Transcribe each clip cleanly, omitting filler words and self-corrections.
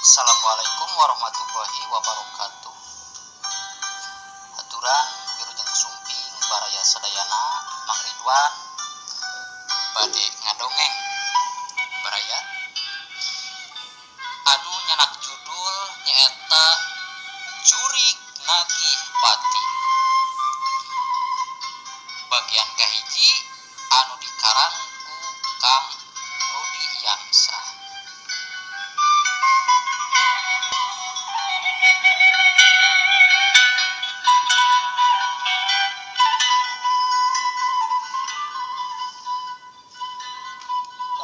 Assalamualaikum warahmatullahi wabarakatuh. Haturan Wilujeng Sumping Baraya Sadayana Mang Ridwan bade ngadongeng baraya anu nyanak judul nyaeta Jurig Nagih Pati. Bagian kahiji anu dikarang ku Kang Rudi Yamsa.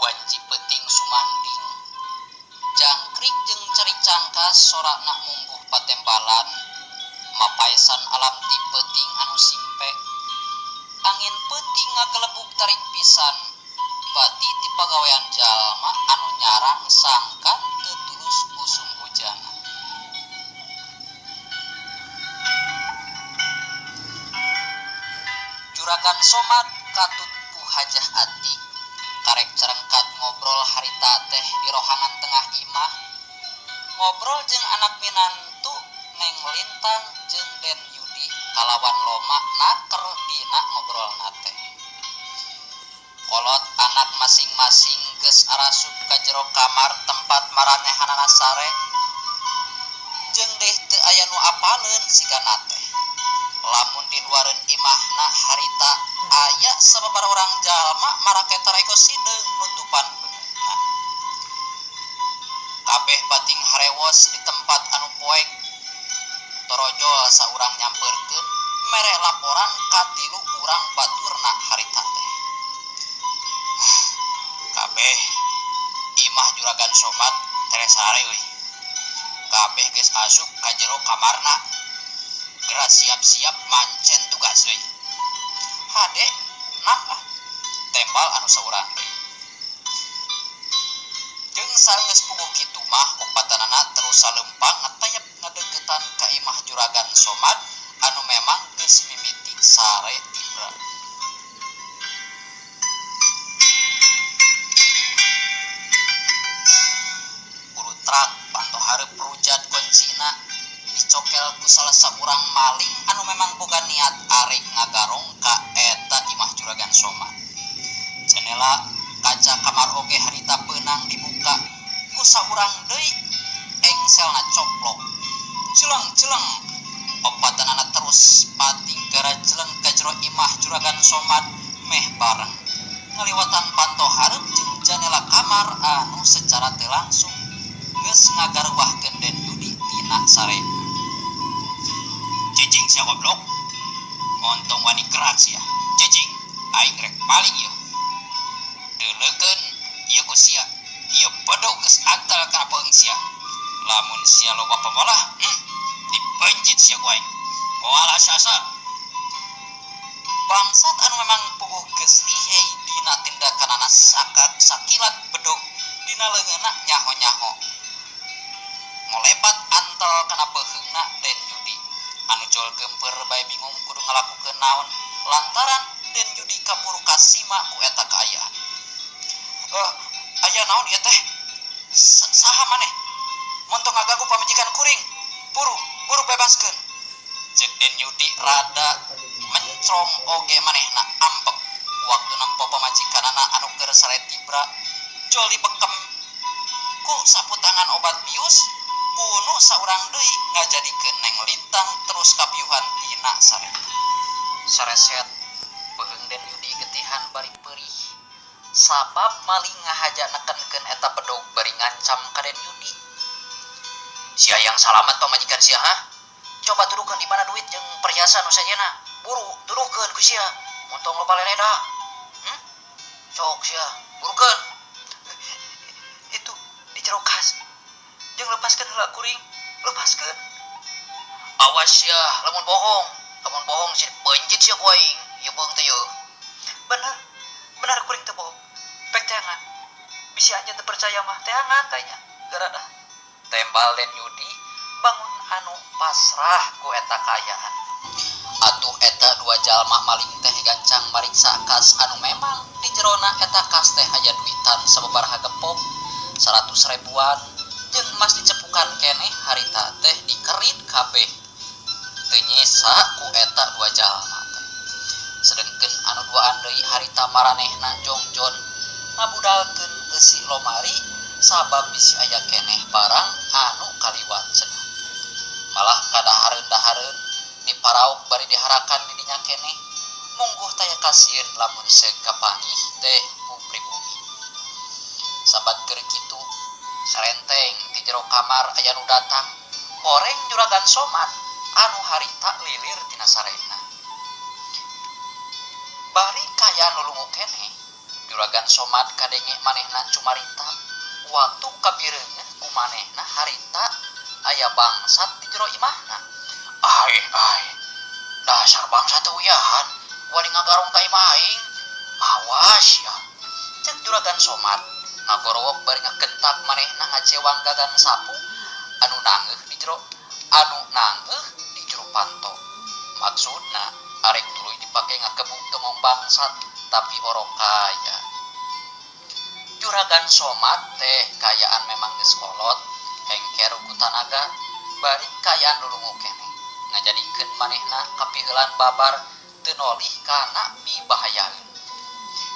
Wanci peting sumanding jangkrik jeung ceri cangkas sorakna mumbuh patembalan mapaesan alam ti peuting anu simpe angin peuting ngagelebuk tarik pisan bati ti pagawean jalma anu nyarang sangkan teu tulus usum hujana. Juragan Somad katut ku hajah ati karek cerengkat ngobrol harita teh di rohangan tengah imah ngobrol jeung anak minantu Neng Lintang jeung Den Yudi kalawan loma naker dina ngobrolna teh. Kolot anak masing-masing geus arasup ka jero kamar tempat maranehanana sare jeung deh teu aya nu apaleun sigana teh. Lamun di luareun imahna harita aya sababaraha urang jalma marake tareko sideung nutupan beungeutna. Kabeh bating harewos di tempat anu poek torojol saurang nyampeurkeun mere laporan ka 3 urang baturna harita teh. Kabeh imah Juragan Somad teres sare euy. Kabeh geus asup ka jero kamarna. Gerak siap-siap mancen tugas euy. Hade nah tembal anu saurang deui. Jeung saeunggeus puguh kitu mah opatanana terus salempang ngatayap ngadeuketan ka imah Juragan Somad anu memang geus mimiti sare tibra. Urutrak panto hareup rujat kuncina dicokel ku salah saurang maling anu memang boga niat arek ngagarong ka eta imah Juragan Somad. Cenela kaca kamar oge harita beunang dibuka ku saurang deui engselna coplok. Celeng opatanana terus pating gara jeleng ka jero imah Juragan Somad meh bareng ngaliwatan panto hareup jeung janela kamar anu secara teu langsung geus ngagarwahkeun Den Yudi tina sarena. Cicing sia goblok. Montong wani gerak sia. Cicing, aing rek paling ieu. Deuleukeun ieu ku sia. Ieu bedog geus antal kana peung sia. Lamun sia loba pamalah, dipencit sia ku aing. Moal asa-asa. Bangsat anu memang puguh geus lihai dina tindakanana sakilat bedog dina leungeunna nyaho-nyaho. Ngolebat antal kana beuheungna Den Yudi. Anu jol gempeur bae bingung kudu ngalakukeun naon lantaran Den Yudi kaburu kasima ku eta kaayaan. Aya naon ieu teh? Saha maneh? Montong ngagagu pamajikan kuring. Buru bebaskeun. Ceuk Den Yudi rada mencrong oge manehna ampep waktu nempo pamajikanana anu keur sare tibra jol dibekem ku sapu tangan obat bius kuno saurang deui ngajadikeun Neng Lintang terus kapiuhan tina sarena. Sareset beuheung Den Yudi getihan bari peurih sabab maling ngahaja nekenkeun eta bedog bari ngancam ka Den Yudi. Sia yang salamet pamajikan sia ha? Coba tuduhkeun di mana duit jeung perhiasan nu sajeuna. Buru tuduhkeun ku sia. Montong loba leleda. Cok sia, burukeun. Itu di jero kas. Jeung lepaskeun heula kuring, lepaskeun. Awas ya, lamun bohong sih beunjit sia ku aing. Ieu beung teh yeuh. Bener kuring teh bohong. Pek teangan. Bisi anjeun teu percaya mah teangan tanya. Garada. Tembal Den Yudi bangun anu pasrah ku eta kaayaan. Atuh eta 2 jalma maling teh gancang mariksa kas anu memang di jerona eta kas teh aya duitan sababaraha gepok 100 ribuan jeung emas dicepukan keneh harita teh dikerit kabeh teu nyesa ku eta dua jalma teh. Sedengkeun anu duaan deui harita maranehna jongjon ngabudalkeun eusi lomari sabab bisi aya keneh barang anu kaliwat cenah. Malah kadahareun-dahareun diparaok bari diharakan di dinya keneh mungguh taya kasieun lamun seug kapangih teh ku pribumi. Sabat keur kitu sarenteng di jero kamar aya nu datang horeng juragan Somad anu harita lilir tina sarena. Bari kaya nulungu keneh juragan Somad kadenge manehna cumarita waktu kabireungeun ku manehna harita aya bangsat di jero imahna. Ai dasar bangsa teu uyahan wani ngagarong ka imah aing. Awas ya cek juragan Somad ngagorowok bari ngakentak manehna ngacewang gagang sapu anu nanggeuh di jero panto. Maksudna arek tuluy dipake ngakebuk temong bangsat tapi orok kaya. Juragan Somad teh kayaan memang geus kolot hengker ku tanaga bari kayaan nulungu keneh ngajadikeun manehna kapiheulan babar teu nolih kana pibahayaeun.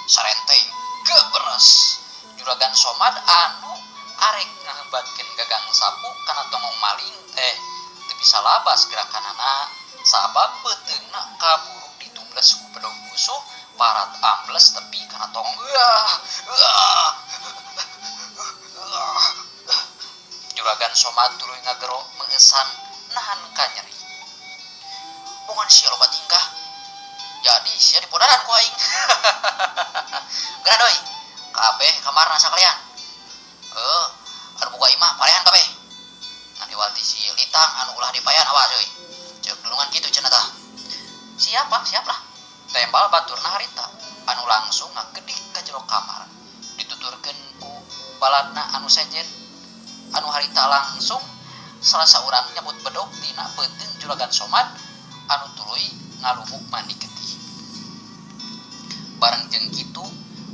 Sarenteng geberes juragan Somad anu arek ngahebatkeun gagang sapu kana tongong maling teh teu bisa labas gerakanana sabab beuteungna kaburu ditubles ku bedog musuh parat ambles tepi kana tongong. Juragan Somad tuluy ngagero mengesan nahan ka nyeri. Bungan sia loba tingkah. Jadi sia dipodaran ku aing. Geura deui. Kabeh kamarna sakalian. Anu buka imah parehan kabeh. Ngan diwalti si Litang anu ulah dipayan awas euy. Ceuk dulungan kitu cenah tah. Siap lah. Tembal baturna harita anu langsung ngakedik ka jero kamar. Dituturkeun ku baladna anu sejen. Anu harita langsung salah saurang nyebut bedog tina beuteung juragan Somad anu tuluy ngalumuk mandi getih. Bareng jeung kitu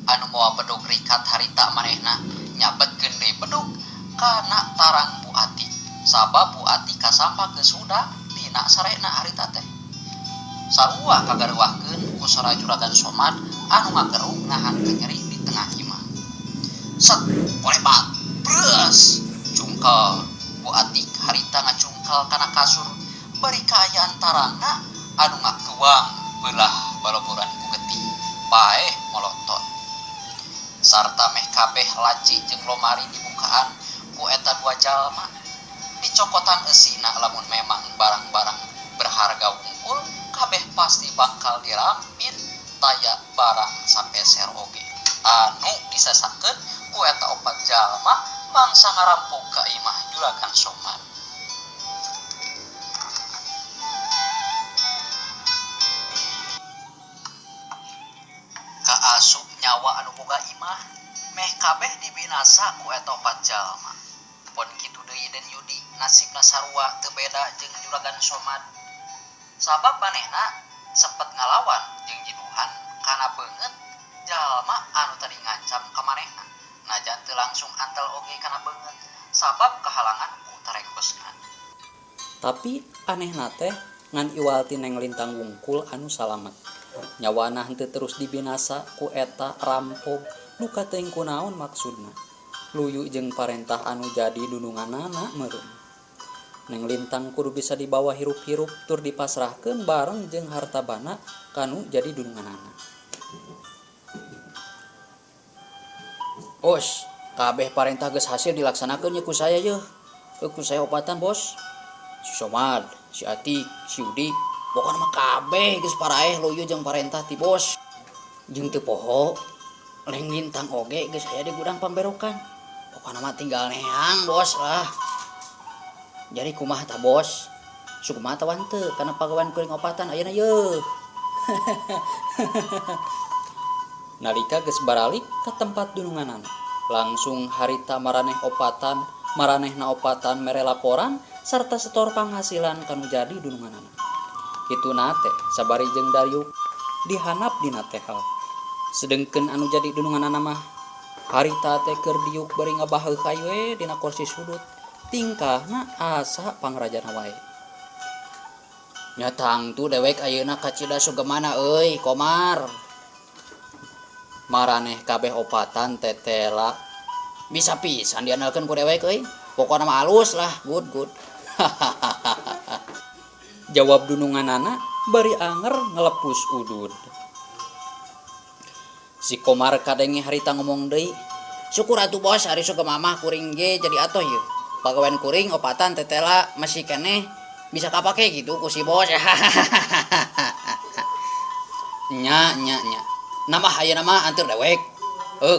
anu moal bedog rikat harita manehna nyabetkeun deui bedog kana tarang Bu Ati sabab Bu Ati kasampa geus suda tina sarena harita teh. Sarua kagareuwahkeun ku sora juragan Somad anu ngageruk nahan kanyeri di tengah imah. Set korepat bres cungkel Bu Ati harita ngacungkel kana kasur bari kaayaan tarangna anu ngakeuwang beulah baloboran ku getih paeh molotot. Sarta meh kabeh laci jeung lomari dibukaan ku eta dua jalma. Dicokotan eusina lamun memang barang-barang berharga wungkul kabeh pasti bakal dirampin taya barang sapeser oge anu disasakeun ku eta opat jalma mangsa ngarampung ka imah juragan Somad. Kaasup nyawa anu boga imah meh kabeh dibinasa ku eta opat jalma. Pon kitu deui Den Yudi nasibna sarua teu beda jeung juragan Somad. Sabab manehna sempet ngalawan jeung jiduhan kana beungeut jalma anu tadi ngancam ka manehna. Najan teu langsung antel oge kana beungeut sabab kahalangan ku taregosna. Tapi anehna teh ngan iwalti Neng Lintang wungkul anu salamet. Nyawana henteu terus dibinasa ku eta rampog nu kateuing kunaon maksudna. Luyu jeung parentah anu jadi dununganana meureun. Neng Lintang kudu bisa dibawa hirup-hirup tur dipasrahkeun bareng jeung hartabana kanu jadi dununganana. Bos, kabeh parentah geus hasil dilaksanakeun ku saya yeuh. Ku saya opatan bos. Si Somad, si Atik, si Udi, pokona mah kabeh geus paraeh loyo jeung parentah ti bos. Jeung teu poho, Neng Lintang oge geus aya di gudang pamberokan. Pokona mah tinggal neang bos lah. Jadi kumaha tah bos? Sukumaha tah wanteu kana pagawean kuring opatan ayeuna yeuh. Nalika geus baralik ka tempat dununganana, langsung harita maraneh opatan, maranehna opatan mere laporan sarta setor penghasilan kanu jadi dununganana. Kituna teh sabari jeung Dayuk dihanap dina teh hal. Sedengkeun anu jadi dununganana mah Harita teh keur diuk bari ngabaheukay we dina kursi sudut. Tingkahna asa pangrajana wae. Nya tangtu dewek ayeuna kacida sugemana euy Komar. Maraneh kabeh opatan tetela. Bisa pisan diandalkeun ku dewek euy. Pokona mah alus lah, good. Jawab dununganana bari anger ngelepus udud. Si Komar kadenge harita ngomong deui, syukur atuh bos hari sugema mah kuring ge jadi atoh ieu. Pagawean kuring opatan tetela masih keneh bisa kapake gitu ku si bos. Nya. Nama hayeuna mah anteur dewek.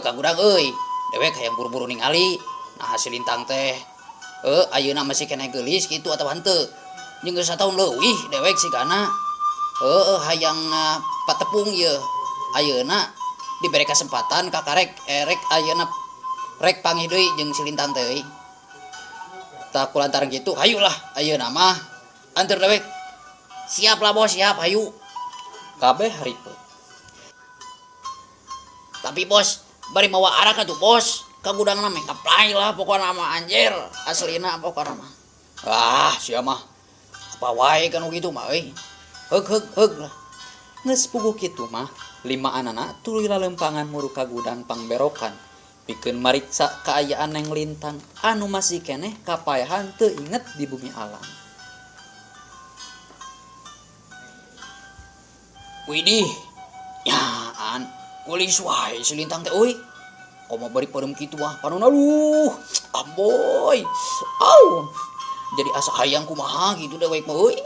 Kagudang euy. Dewek hayang buru-buru ningali nah hasil lintang teh. Ayeuna masih keneh geulis kitu atawa henteu. Jeung geus sataun leuwih dewek sigana. Hayang patepung ieu. Ayeuna diberi kesempatan kakarek erek ayeuna rek panggih deui jeung si lintang teh euy. Tah kulantaran kitu hayulah ayeuna mah anteur dewek. Siap lah bos, siap hayu. Kabeh haripeu. Tapi bos, bari mawa arah atuh bos. Ka gudangna make apply lah pokona mah anjir. Aslina pokona mah. Sia mah. Apa wae kan kitu mah euy. Heug lah. Geus puguh kitu mah, 5 anana tuluy lalempangan muru ka gudang pangberokan. Pikeun mariksa kaayaan Neng Lintang anu masih keneh kapayahan teu inget di bumi alam. Widih, nyaan, kulis wae si Lintang teh euy. Komo bari pareum kitu mah, panonna aduh, amboy. Jadi asa hayang kumaha gitu dewek mah euy.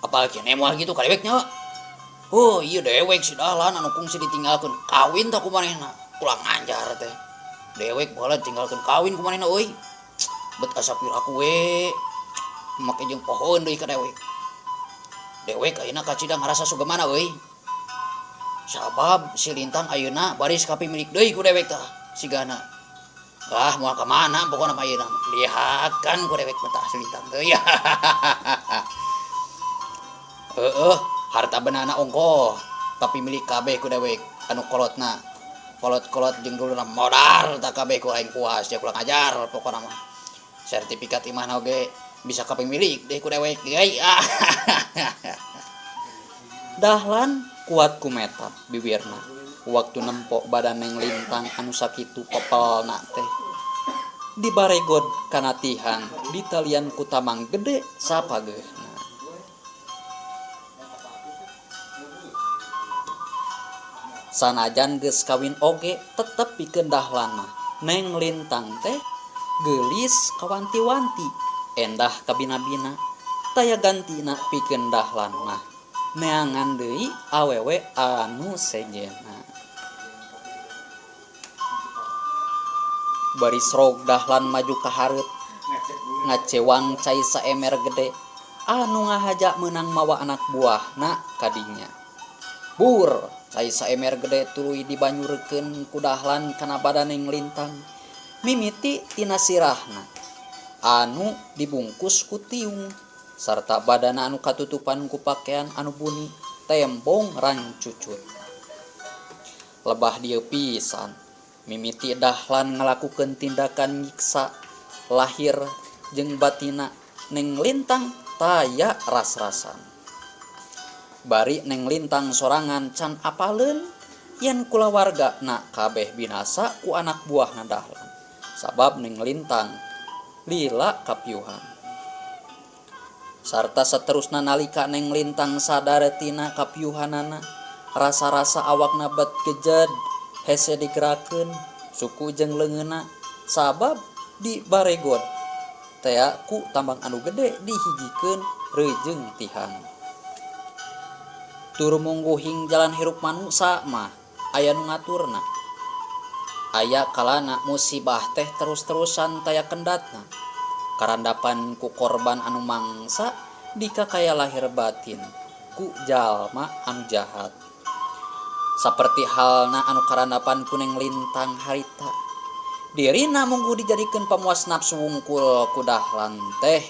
Apal keneh moal gitu ka dewek nya. Iya dewek si Dahlan anu kungsi ditinggalkeun kawin tah kumanehna. Ulah ngajar teh. Dewek baheula tinggalkeun kawin kumanehna euy. Bet asa piraku we. Make jeung pohon deui ka dewek. Dewek ayeuna kacida ngarasa sugemana euy. Sabab si Lintang ayeuna baris kapimilik deui ku dewek tah sigana. Moal ka mana pokona mah ayeuna lihatkan ku dewek tah si Lintang teh. Harta benana ongkoh tapi milik kabeh ku dewek anu kolotna. Kolot jeung dulurna modal tak kabeh ku aing puas ya kurang ajar pokona mah. Sertifikat imahna oge bisa kapimilik deh ku dewek geuy. Dahlan kuat kumetap bibirna waktu nempok badan Neng Lintang anu sakitu kopelna teh. Dibaregod kana tihang ditalian ku tamang gede sapageuna. Sanajan geus kawin oge tetep pikeun Dahlan mah Neng Lintang teh geulis kawanti-wanti endah kabina-bina. Taya gantina pikeun Dahlan mah neangan deui awewe anu sejena. Bari srog Dahlan maju ka hareup ngacewang cai saemer gede anu ngahaja meunang mawa anak buahna kadinya. Bur cai saemer gede tuluy dibanyurkeun ku Dahlan kana badan Neng Lintang mimiti tina sirahna anu dibungkus ku tiung sarta badana anu katutupan ku pakean anu buni tembong rancucut. Lebah dieu pisan mimiti Dahlan ngalakukeun tindakan nyiksa lahir jeung batina Neng Lintang taya ras-rasan. Bari Neng Lintang sorangan can apaleun yen kulawarga na kabeh binasa ku anak buahna Dahlan. Sabab Neng Lintang lila kapiuhan. Sarta saterusna nalika Neng Lintang sadar tina kapiuhanana, rasa-rasa awakna bet gejed hese digerakeun suku jeung leungeunna sabab dibaregod tea ku tambang anu gede dihijikeun reujeng tihang. Turu mungguhing jalan hirup manusia mah aya nu ngaturna. Aya kalana musibah teh terus-terusan taya kendatna. Karandapan ku korban anu mangsa dikakaya lahir batin ku jalma anu jahat. Saperti halna anu karandapan ku Neng Lintang harita. Dirina munggu dijadikeun pamuas nafsu wungkul ku Dahlan teh.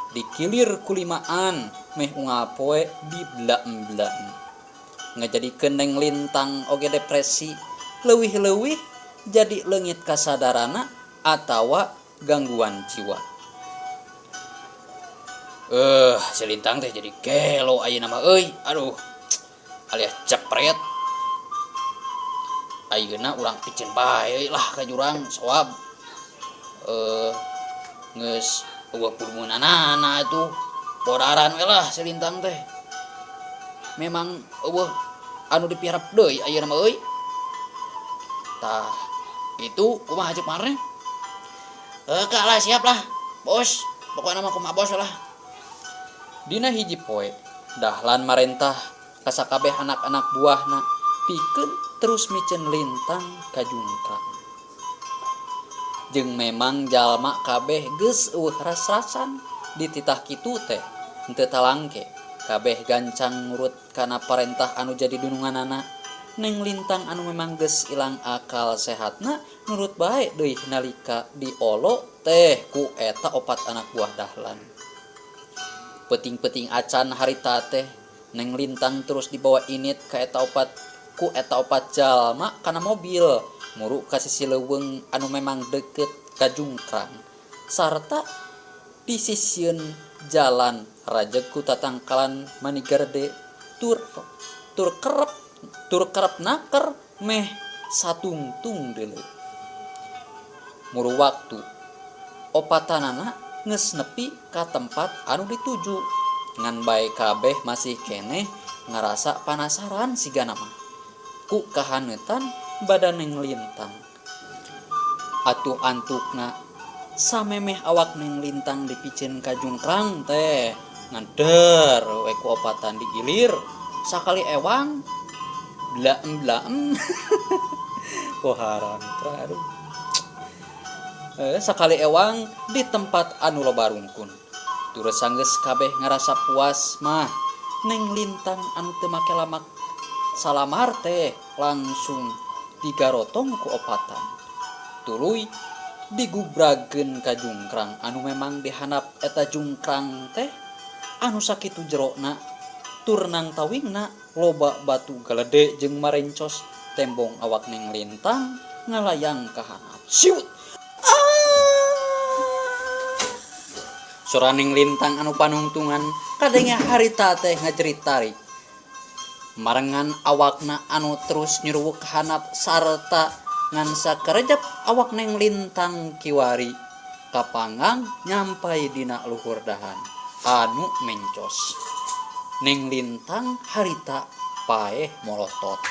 Dikilir kulimaan meh unggal poe di belaem-belaem ngajadikeun Neng Lintang oge depresi leuwih-leuwih jadi leungit kasadarana atawa gangguan jiwa. Si Lintang teh jadi gelo ayeuna mah euy. Aduh. Alias cepret. Ayeuna urang picen bae lah ka jurang soab. Geus eueuh pulmunana atuh. Bodaran we lah si Lintang teh. Memang eueuh anu dipiharap deui ayeuna mah euy. Tah, itu kumaha cek mareh? Kalah siap lah, bos. Pokoknya mah kumaha bos lah. Dina hiji poe, dahlan marentah ka sakabeh anak-anak buahna pikeun terus micen Lintang ka Jungkrang. Jeung memang jalma kabeh geus eueuh ras-rasan di titah kitu teh henteu talangke kabeh gancang nurut kana parentah anu jadi dununganana. Neng Lintang anu memang geus ilang akal sehatna nurut bae deui nalika diolo teh ku eta opat anak buah dahlan. Peting-peting acan harita teh Neng Lintang terus dibawa init ka eta opat jalma kana mobil muru ka sisi leuweung anu memang deket ka Jungkrang sarta disisieun jalan rajeg ku tatangkalan manigerde tur kerep naker meh satungtung deuleu. Muru waktu opatanana geus nepi ka tempat anu dituju ngan bae kabeh masih keneh ngarasa panasaran sigana mah ku kahaneutan badan Neng Lintang. Atuh antukna samemeh awak Neng Lintang dipicen ka Jungkrang teh ngeder we ku opatan digilir sakali ewang blaem poharan aduh. Sakali ewang di tempat anu loba rungkun. Terus sanggeus kabeh ngarasa puas mah Neng Lintang anu teu make lamak salamar teh langsung digarotong ku opatan. Tuluy digubrageun ka Jungkrang anu memang dihanap eta Jungkrang teh anu sakitu jerona tur nang tawingna loba batu galede jeung marencos tembong awak Neng Lintang ngalayang ka handap. Siut. Suara Neng Lintang anu panungtungan kadenge harita teh ngajerit-tarik. Marengan awakna anu terus nyuruh ka handap sarta ngan sakerejep awak Neng Lintang kiwari kapanggang nyampai dina luhur dahan anu mencos. Neng Lintang harita paeh molotot.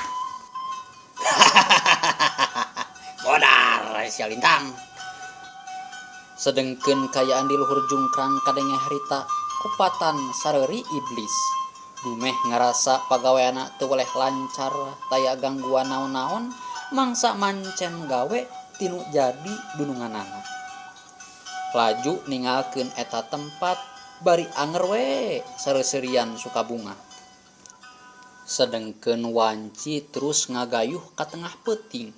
Bodar si Lintang. Sedengkeun kayaan di luhur Jungkrang kadenge harita opatan sareuri iblis. Dumeh ngarasa pagaweana teu weleh lancar taya gangguan naon-naon mangsa mancen gawe tinu jadi dununganana. Laju ninggalkeun eta tempat bari anger we seureuseurean Sukabunga. Sedengkeun wanci terus ngagayuh ka tengah peuting.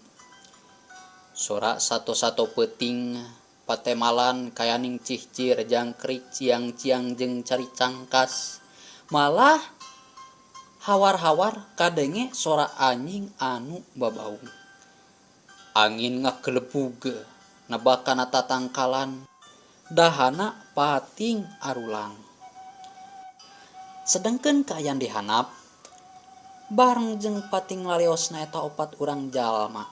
Sora sato-sato peuting patemalan kayaning cihcir jangkrik ciang-ciang jeung cari cangkas. Malah hawar-hawar kadenge sora anjing anu babaung. Angin ngakelebug nebakana tatangkalan dahana pating arulang. Sedengkeun kaayaan dihanap bareng jeung pating laleosna eta opat urang jalma.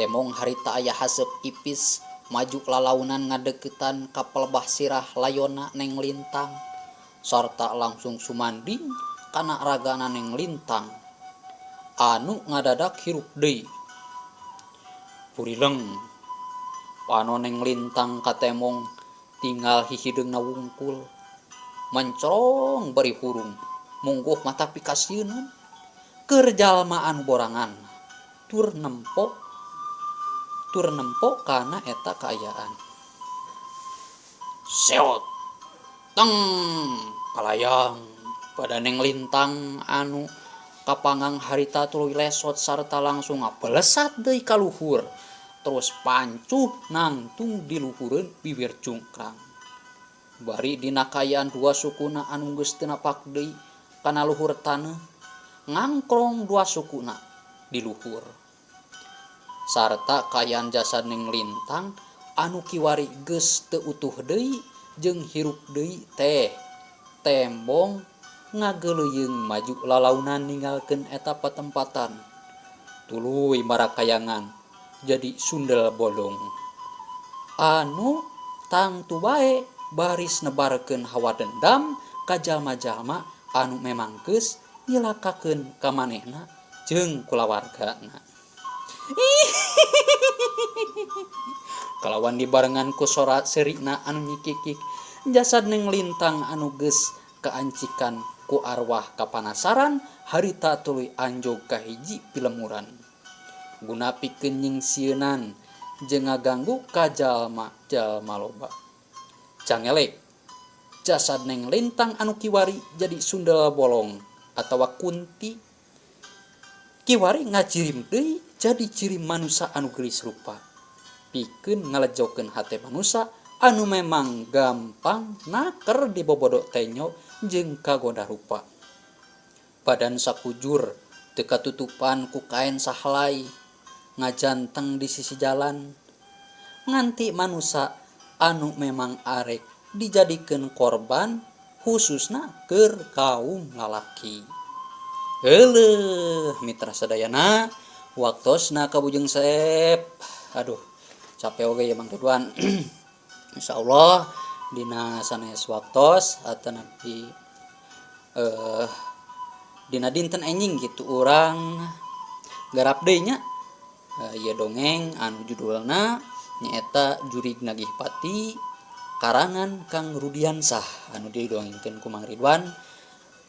Temong harita aya haseup ipis maju lalaunan ngadeukeutan ka pelebah sirah layona Neng Lintang sarta langsung sumanding kana ragana Neng Lintang anu ngadadak hirup deui. Purileng pano Neng Lintang ka temong tinggal hihideungna wungkul mencorong bari hurung mungguh mata pikasieun keur jalma anu borangan tur nempo kana eta kaayaan. Seot teng kalayang pada Neng Lintang anu kapanggang harita tuluy lesot sarta langsung ngapelesat deui ka luhur terus pancuh nangtung di luhureun bibir Jungkrang. Bari dina kaayaan dua sukuna anu geus teu napak deui kana luhur taneuh ngangkrong dua sukuna di luhur. sarta kaayaan jasad Neng Lintang anu kiwari geus teu utuh deui jeung hirup deui teh tembong ngageleuyeung maju lalaunan ninggalkeun eta patempatan tuluy marakayangan jadi sundel bolong anu tangtu bae baris nebarkeun hawa dendam ka jalma-jalma anu memang geus nyilakakeun ka manehna jeung kulawargana. Kalawan dibarengan ku sorat serina anu nyikik jasad Neng Lintang anu geus kaancikan ku arwah kapanasaran harita tuluy anjog ka hiji pilemuran guna pikeun nyingsieun jeung ngaganggu ka jalma-jalma loba. Cangelek jasad Neng Lintang anu kiwari jadi sundel bolong atawa kunti kiwari ngacirim deui jadi ciri manusia anu geulis rupa pikeun ngalejokeun hate manusia anu memang gampang naker dibobodo tenyo jeung kagoda rupa. Badan sakujur teu katutupan ku kain sahelai ngajanteng di sisi jalan nganti manusia anu memang arek dijadikeun korban khususna keur kaum lalaki. Heuleuh mitra sadayana waktosna kabujeng saep. Aduh capek oge ya Mang Ridwan. Insyaallah dina sanes waktos atau nabi dina dinten enjing gitu urang garap deui nya ieu dongeng anu judulna nyaeta Jurig Nagih Pati karangan Kang Rudiansah anu didongengkeun ku Mang Ridwan.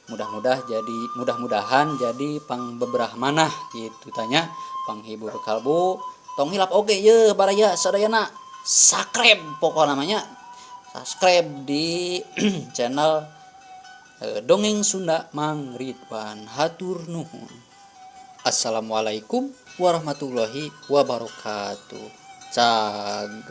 Mudah-mudahan jadi pangbeberah manah gitu tanya panghibur kalbu tong hilap oge ye baraya sadayana subscribe pokok namanya subscribe di channel Dongeng Sunda Mang Ridwan. Hatur nuhun. Assalamualaikum warahmatullahi wabarakatuh. Cag